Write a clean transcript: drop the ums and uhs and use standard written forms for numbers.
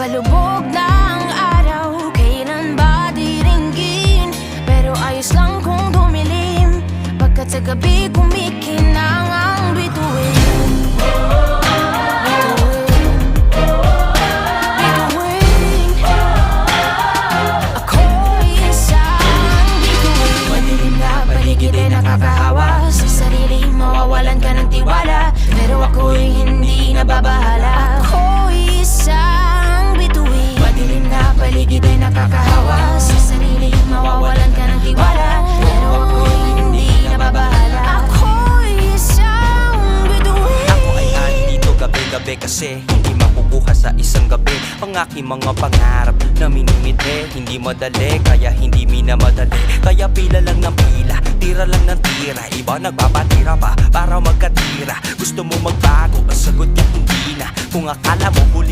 Papalubog na ang araw, kailan ba diringgin? Pero ayos lang kung dumilim, pagkat sa gabi kumikinang ang bituin. Ako'y isang bituin. Madilim na paligid ay nakakahawa, sa sarili mawawalan ka ng tiwala, pero ako'y hindi nababahala. Ako'y isang bituin. Madilim na paligid ay nakakahawa, sa sarili mawawalan ka ng tiwala, pero ako'y hindi nababahala. Ako'y isang bituin. Ako ay andito gabi-gabi kasi hindi makukuha sa isang gabi ang aking mga pangarap na minimite. Hindi madali, kaya hindi minamadali. Kaya pila lang ng pila, tira lang ng tira. Iba nagpapatira pa para magkatira. Gusto mo magbago, ang sagot niya hindi na. Kung akala mo huli